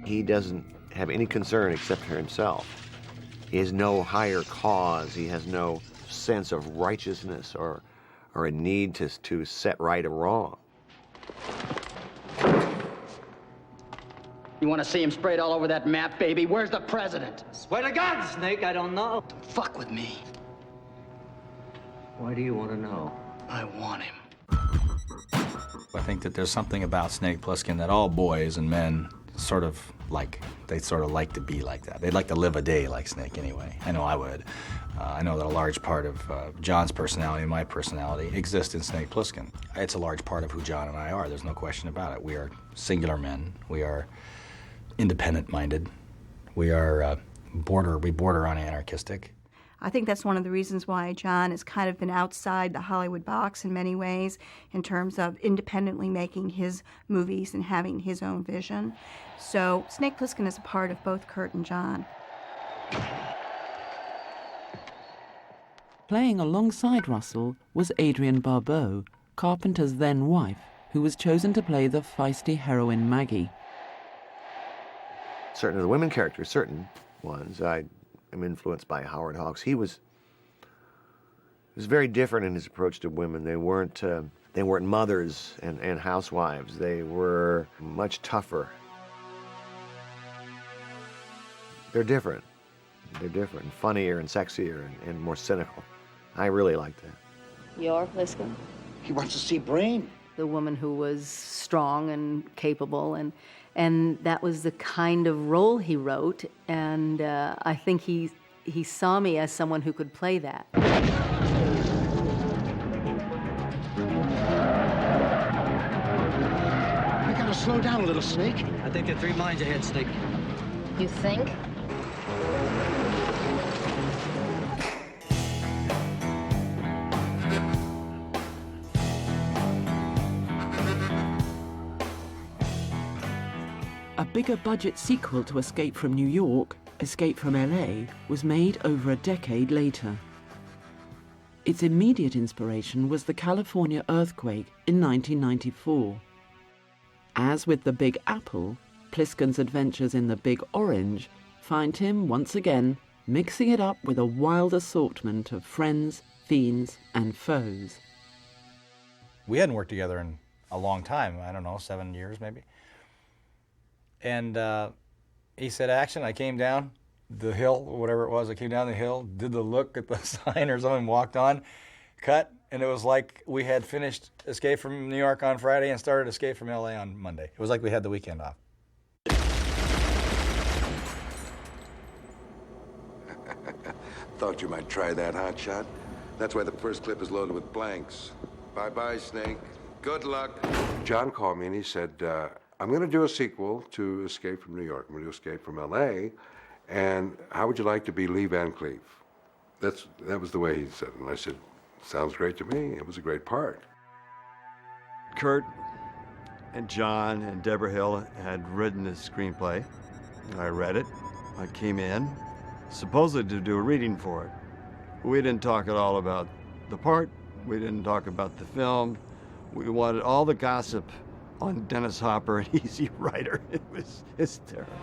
Speaker 5: He doesn't have any concern except for himself. He has no higher cause. He has no sense of righteousness or a need to set right a wrong.
Speaker 24: You want to see him sprayed all over that map, baby? Where's the president?
Speaker 22: Swear to God, Snake, I don't know.
Speaker 24: Don't fuck with me.
Speaker 22: Why do you want to know?
Speaker 24: I want him.
Speaker 3: I think that there's something about Snake Plissken that all boys and men sort of like. They sort of like to be like that. They'd like to live a day like Snake anyway. I know I would. I know that a large part of John's personality and my personality exists in Snake Plissken. It's a large part of who John and I are. There's no question about it. We are singular men. We are independent-minded. We are we border on anarchistic.
Speaker 14: I think that's one of the reasons why John has kind of been outside the Hollywood box in many ways in terms of independently making his movies and having his own vision. So Snake Plissken is a part of both Kurt and John.
Speaker 6: Playing alongside Russell was Adrienne Barbeau, Carpenter's then wife, who was chosen to play the feisty heroine Maggie.
Speaker 5: Certain of the women characters, certain ones, I am influenced by Howard Hawks. He was very different in his approach to women. They weren't mothers and housewives. They were much tougher. They're different. They're different, funnier and sexier and more cynical. I really like that.
Speaker 19: You're Plissken?
Speaker 22: He wants to see Brain.
Speaker 19: The woman who was strong and capable, and that was the kind of role he wrote, and I think he saw me as someone who could play that.
Speaker 22: You gotta slow down a little, Snake.
Speaker 23: I think they're 3 miles ahead, Snake.
Speaker 20: You think?
Speaker 6: A bigger budget sequel to Escape from New York, Escape from LA, was made over a decade later. Its immediate inspiration was the California earthquake in 1994. As with The Big Apple, Plissken's adventures in The Big Orange find him once again mixing it up with a wild assortment of friends, fiends, and foes.
Speaker 3: We hadn't worked together in a long time, I don't know, 7 years maybe. And he said, action. I came down the hill, or whatever it was. I came down the hill, did the look at the sign or something, walked on, cut, and it was like we had finished Escape from New York on Friday and started Escape from LA on Monday. It was like we had the weekend off.
Speaker 7: Thought you might try that hot shot. That's why the first clip is loaded with blanks. Bye-bye, Snake. Good luck. John called me and he said, I'm going to do a sequel to Escape from New York. I'm going to do Escape from L.A., and how would you like to be Lee Van Cleef? That was the way he said it, and I said, sounds great to me. It was a great part.
Speaker 15: Kurt and John and Deborah Hill had written the screenplay. I read it. I came in, supposedly to do a reading for it. We didn't talk at all about the part. We didn't talk about the film. We wanted all the gossip on Dennis Hopper and Easy Rider. It was hysterical.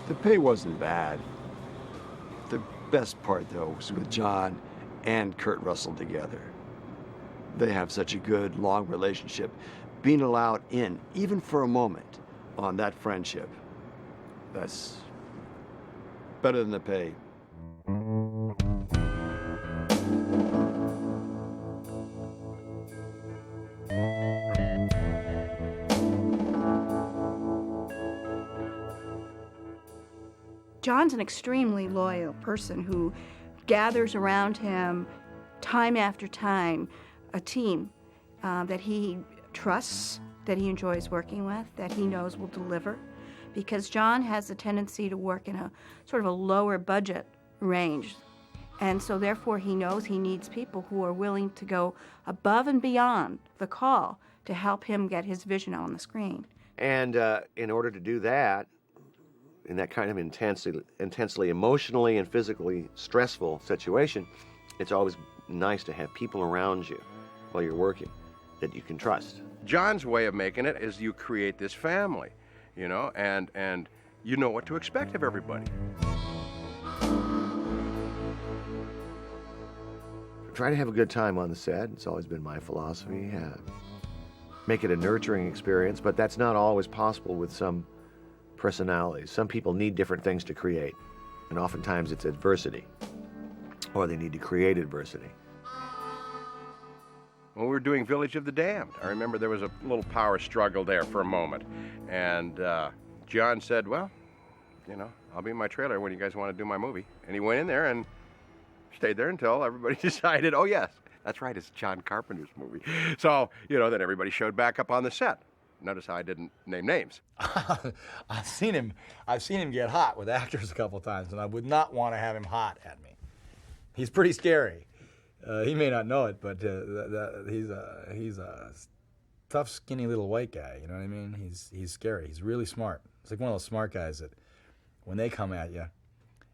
Speaker 15: The pay wasn't bad. The best part, though, was with John and Kurt Russell together. They have such a good, long relationship. Being allowed in, even for a moment, on that friendship, that's better than the pay.
Speaker 14: John's an extremely loyal person who gathers around him time after time a team that he trusts, that he enjoys working with, that he knows will deliver. Because John has a tendency to work in a sort of a lower budget range. And so therefore he knows he needs people who are willing to go above and beyond the call to help him get his vision on the screen.
Speaker 5: And in order to do that, in that kind of intensely emotionally and physically stressful situation, it's always nice to have people around you while you're working that you can trust.
Speaker 8: John's way of making it is you create this family, you know, and you know what to expect of everybody.
Speaker 5: try to have a good time on the set. It's always been my philosophy. Make it a nurturing experience, but that's not always possible with some personalities. Some people need different things to create, and oftentimes it's adversity, or they need to create adversity.
Speaker 8: When we were doing Village of the Damned, I remember there was a little power struggle there for a moment. And John said, well, you know, I'll be in my trailer when you guys want to do my movie. And he went in there and stayed there until everybody decided, oh, yes, that's right, it's John Carpenter's movie. So, you know, then everybody showed back up on the set. Notice how I didn't name names.
Speaker 3: I've seen him get hot with actors a couple times, and I would not want to have him hot at me. He's pretty scary. He may not know it, but he's a tough, skinny little white guy. You know what I mean? He's scary. He's really smart. He's like one of those smart guys that, when they come at you,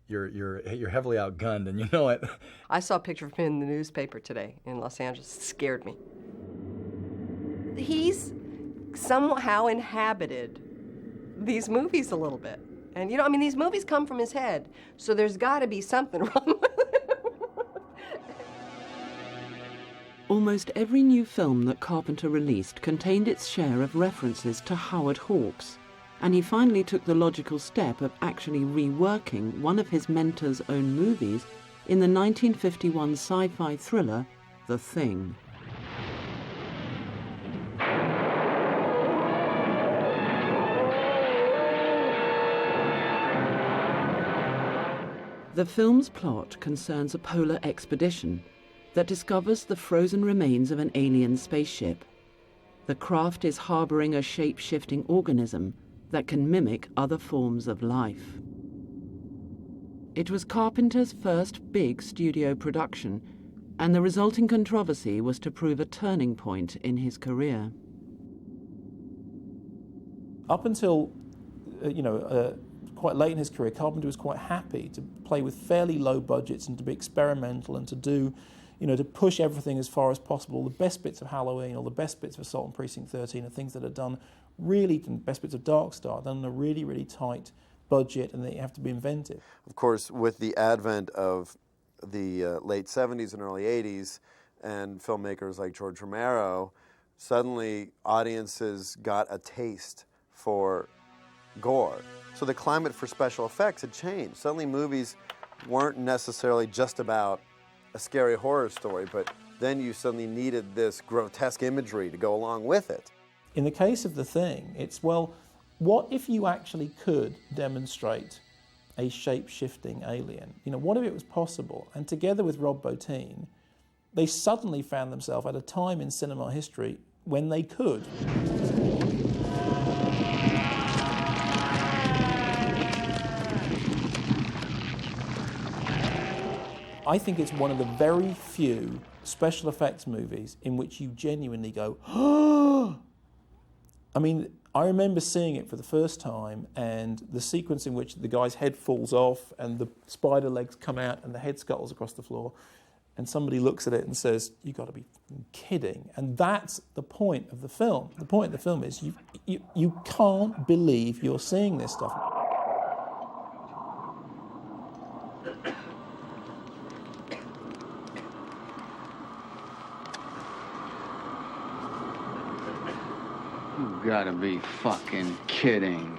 Speaker 3: you're heavily outgunned, and you know it.
Speaker 1: I saw a picture of him in the newspaper today in Los Angeles. It scared me. He's somehow inhabited these movies a little bit, and you know, I mean, these movies come from his head, so there's got to be something wrong with it.
Speaker 6: Almost every new film that Carpenter released contained its share of references to Howard Hawks, and he finally took the logical step of actually reworking one of his mentor's own movies in the 1951 sci-fi thriller, The Thing. The film's plot concerns a polar expedition that discovers the frozen remains of an alien spaceship. The craft is harboring a shape-shifting organism that can mimic other forms of life. It was Carpenter's first big studio production, and the resulting controversy was to prove a turning point in his career.
Speaker 13: Up until, quite late in his career, Carpenter was quite happy to play with fairly low budgets and to be experimental and to do, to push everything as far as possible. The best bits of Halloween or the best bits of Assault on Precinct 13 are things that are done really, the best bits of Dark Star, done on a really, really tight budget, and they have to be inventive.
Speaker 15: Of course, with the advent of the late 70s and early 80s and filmmakers like George Romero, suddenly audiences got a taste for gore. So the climate for special effects had changed. Suddenly movies weren't necessarily just about a scary horror story, but then you suddenly needed this grotesque imagery to go along with it.
Speaker 13: In the case of The Thing, it's, well, what if you actually could demonstrate a shape-shifting alien? What if it was possible? And together with Rob Bottin, they suddenly found themselves at a time in cinema history when they could. I think it's one of the very few special effects movies in which you genuinely go, oh! I mean, I remember seeing it for the first time, and the sequence in which the guy's head falls off and the spider legs come out and the head scuttles across the floor, and somebody looks at it and says, "You've got to be kidding." And that's the point of the film. The point of the film is you can't believe you're seeing this stuff.
Speaker 24: You gotta be fucking kidding.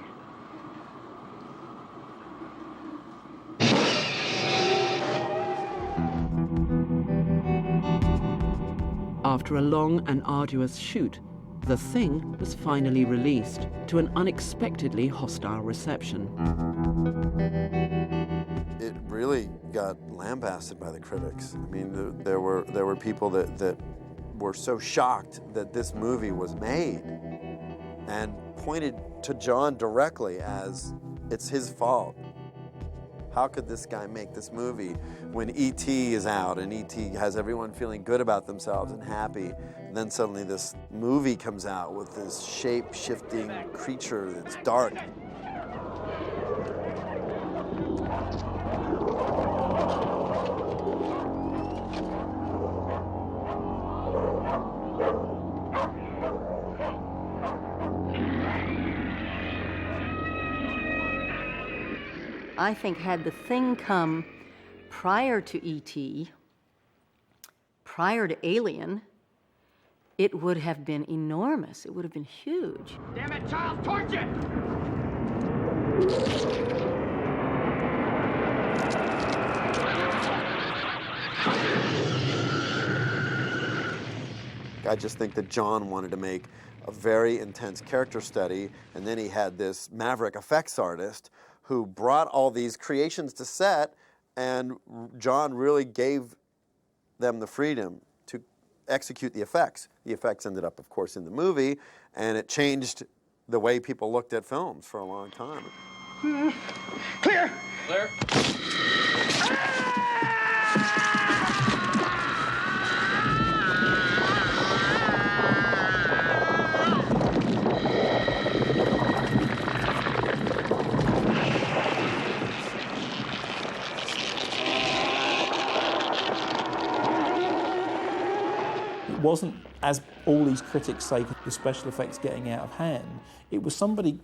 Speaker 6: After a long and arduous shoot, The Thing was finally released to an unexpectedly hostile reception.
Speaker 15: It really got lambasted by the critics. I mean, there were people that were so shocked that this movie was made and pointed to John directly as it's his fault. How could this guy make this movie when E.T. is out and E.T. has everyone feeling good about themselves and happy, and then suddenly this movie comes out with this shape-shifting creature that's dark.
Speaker 19: I think had The Thing come prior to E.T., prior to Alien, it would have been enormous. It would have been huge.
Speaker 12: Damn it, child, torch it!
Speaker 15: I just think that John wanted to make a very intense character study, and then he had this maverick effects artist who brought all these creations to set, and John really gave them the freedom to execute the effects. The effects ended up, of course, in the movie, and it changed the way people looked at films for a long time.
Speaker 12: Clear!
Speaker 3: Clear.
Speaker 13: It wasn't, as all these critics say, the special effects getting out of hand. It was somebody,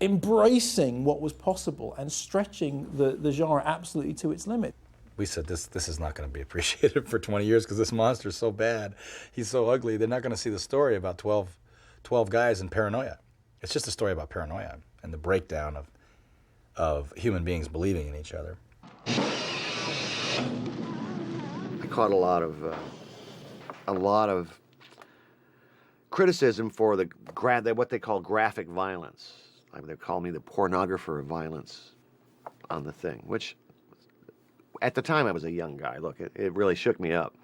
Speaker 13: embracing what was possible and stretching the genre absolutely to its limit.
Speaker 3: We said this is not going to be appreciated for 20 years because this monster's so bad. He's so ugly. They're not going to see the story about 12 guys in paranoia. It's just a story about paranoia and the breakdown of human beings believing in each other.
Speaker 5: I caught a lot of criticism for what they call graphic violence. They call me the pornographer of violence on the thing, which at the time I was a young guy. Look, it really shook me up.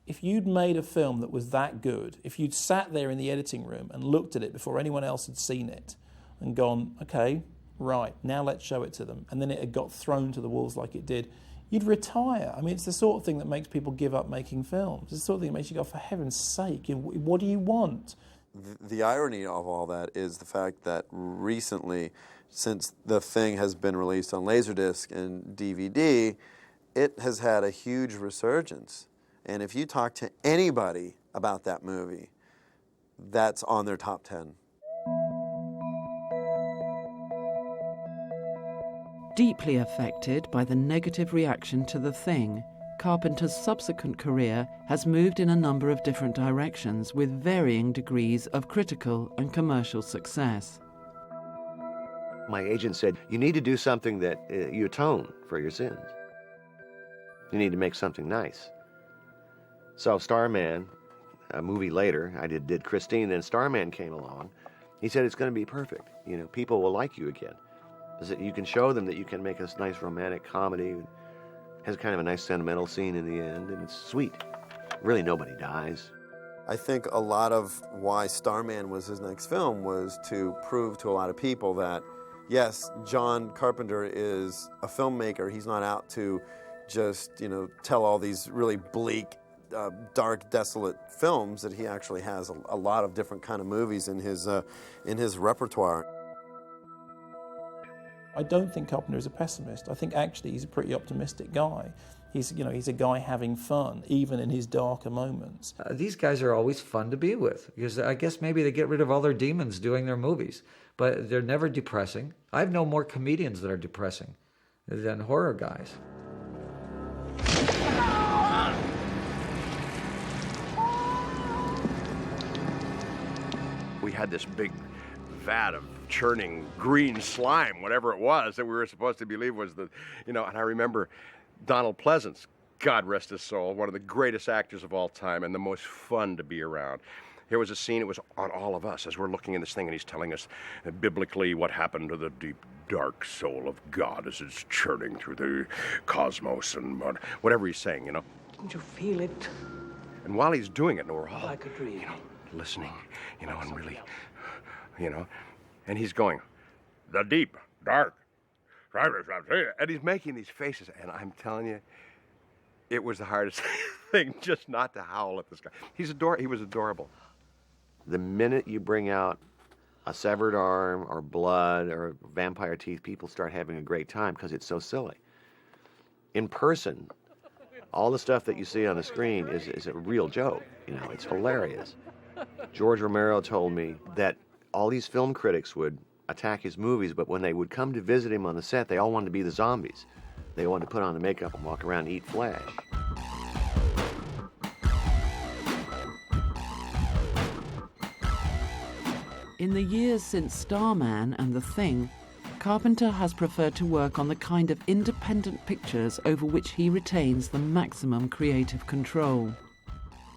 Speaker 13: If you'd made a film that was that good, if you'd sat there in the editing room and looked at it before anyone else had seen it and gone, okay, right, now let's show it to them, and then it had got thrown to the walls like it did, you'd retire. I mean, it's the sort of thing that makes people give up making films. It's the sort of thing that makes you go, for heaven's sake, what do you want?
Speaker 15: The irony of all that is the fact that recently, since The Thing has been released on Laserdisc and DVD, it has had a huge resurgence. And if you talk to anybody about that movie, that's on their top 10.
Speaker 6: Deeply affected by the negative reaction to The Thing, Carpenter's subsequent career has moved in a number of different directions with varying degrees of critical and commercial success.
Speaker 5: My agent said, you need to do something that you atone for your sins. You need to make something nice. So Starman, a movie later, I did Christine, then Starman came along. He said, it's going to be perfect. People will like you again. You can show them that you can make a nice romantic comedy. Has kind of a nice sentimental scene in the end, and it's sweet. Really, nobody dies.
Speaker 15: I think a lot of why Starman was his next film was to prove to a lot of people that, yes, John Carpenter is a filmmaker. He's not out to just, tell all these really bleak, dark, desolate films, that he actually has a lot of different kind of movies in his repertoire.
Speaker 13: I don't think Carpenter is a pessimist. I think actually he's a pretty optimistic guy. He's a guy having fun, even in his darker moments.
Speaker 4: These guys are always fun to be with, because I guess maybe they get rid of all their demons doing their movies, but they're never depressing. I've known more comedians that are depressing than horror guys.
Speaker 8: We had this big vat of churning green slime, whatever it was, that we were supposed to believe was and I remember Donald Pleasance, God rest his soul, one of the greatest actors of all time and the most fun to be around. Here was a scene, it was on all of us as we're looking in this thing, and he's telling us biblically what happened to the deep, dark soul of God as it's churning through the cosmos and whatever he's saying,
Speaker 10: Don't you feel it?
Speaker 8: And while he's doing it, and we're all,
Speaker 10: like a dream,
Speaker 8: listening, and really, and he's going, the deep, dark, and he's making these faces, and I'm telling you, it was the hardest thing just not to howl at this guy. He was adorable.
Speaker 5: The minute you bring out a severed arm or blood or vampire teeth, people start having a great time because it's so silly. In person, all the stuff that you see on the screen is a real joke. It's hilarious. George Romero told me that all these film critics would attack his movies, but when they would come to visit him on the set, they all wanted to be the zombies. They wanted to put on the makeup and walk around and eat flesh.
Speaker 6: In the years since Starman and The Thing, Carpenter has preferred to work on the kind of independent pictures over which he retains the maximum creative control.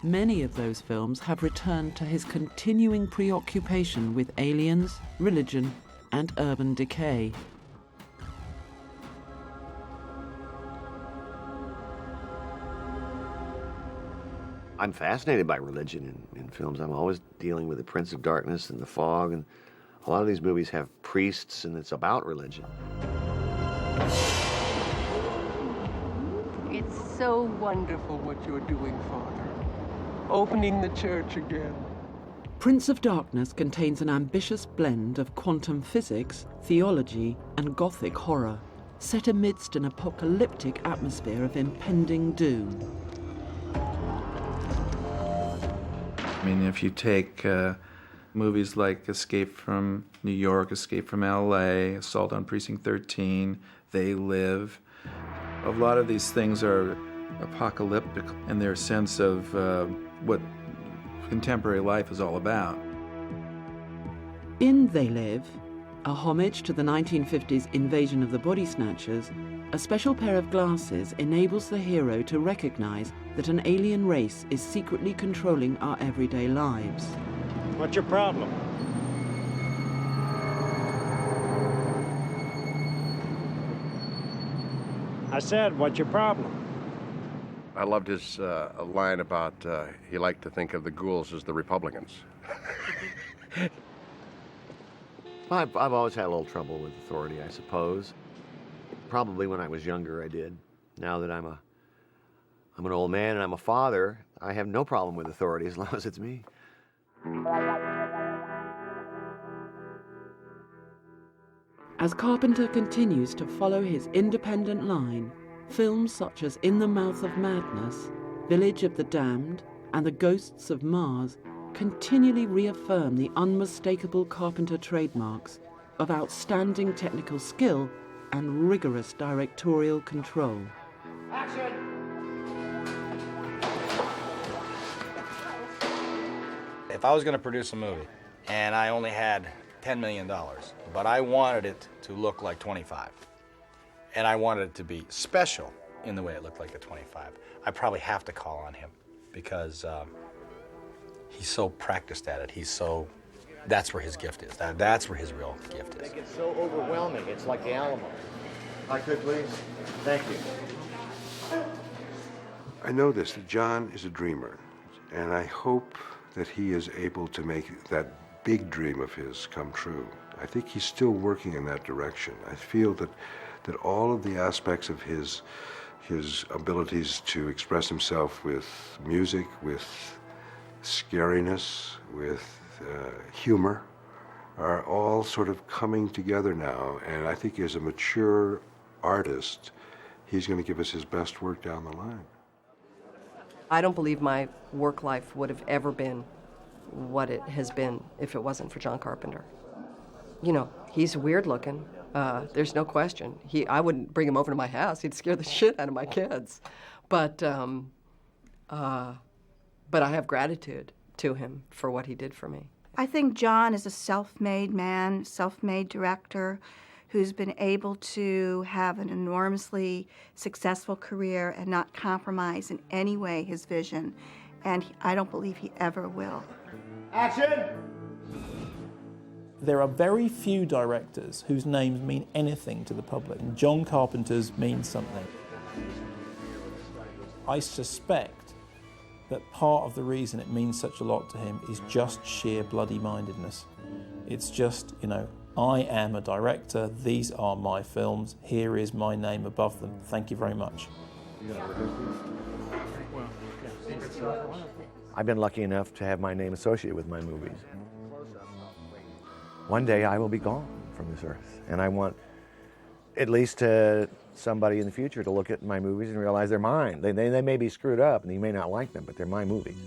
Speaker 6: Many of those films have returned to his continuing preoccupation with aliens, religion, and urban decay.
Speaker 5: I'm fascinated by religion in films. I'm always dealing with the Prince of Darkness and the Fog, and a lot of these movies have priests, and it's about religion.
Speaker 2: It's so wonderful what you're doing, Father. Opening the church again.
Speaker 6: Prince of Darkness contains an ambitious blend of quantum physics, theology, and gothic horror, set amidst an apocalyptic atmosphere of impending doom.
Speaker 9: I mean, if you take movies like Escape from New York, Escape from L.A., Assault on Precinct 13, They Live, a lot of these things are apocalyptic in their sense of what contemporary life is all about.
Speaker 6: In They Live, a homage to the 1950s invasion of the body snatchers, a special pair of glasses enables the hero to recognize that an alien race is secretly controlling our everyday lives.
Speaker 22: What's your problem? I said, what's your problem?
Speaker 8: I loved his line about he liked to think of the ghouls as the Republicans.
Speaker 5: I've always had a little trouble with authority, I suppose. Probably when I was younger I did. Now that I'm an old man and I'm a father, I have no problem with authority as long as it's me.
Speaker 6: As Carpenter continues to follow his independent line, films such as In the Mouth of Madness, Village of the Damned, and The Ghosts of Mars continually reaffirm the unmistakable Carpenter trademarks of outstanding technical skill and rigorous directorial control.
Speaker 22: Action!
Speaker 3: If I was going to produce a movie and I only had $10 million, but I wanted it to look like 25, and I wanted it to be special in the way it looked like a 25, I probably have to call on him because he's so practiced at it. That's where his gift is. That's where his real gift is.
Speaker 5: It's so overwhelming. It's like the Alamo. If I could, please. Thank you.
Speaker 7: I know this, that John is a dreamer, and I hope that he is able to make that big dream of his come true. I think he's still working in that direction. I feel that all of the aspects of his abilities to express himself with music, with scariness, with humor, are all sort of coming together now. And I think as a mature artist, he's going to give us his best work down the line.
Speaker 1: I don't believe my work life would have ever been what it has been if it wasn't for John Carpenter. You know, he's weird looking. There's no question. I wouldn't bring him over to my house. He'd scare the shit out of my kids. But I have gratitude to him for what he did for me.
Speaker 14: I think John is a self-made man, self-made director who's been able to have an enormously successful career and not compromise in any way his vision. And I don't believe he ever will.
Speaker 22: Action!
Speaker 13: There are very few directors whose names mean anything to the public, and John Carpenter's means something. I suspect that part of the reason it means such a lot to him is just sheer bloody-mindedness. It's just, I am a director, these are my films, here is my name above them, thank you very much.
Speaker 5: I've been lucky enough to have my name associated with my movies. One day I will be gone from this earth, and I want at least somebody in the future to look at my movies and realize they're mine. They may be screwed up and you may not like them, but they're my movies.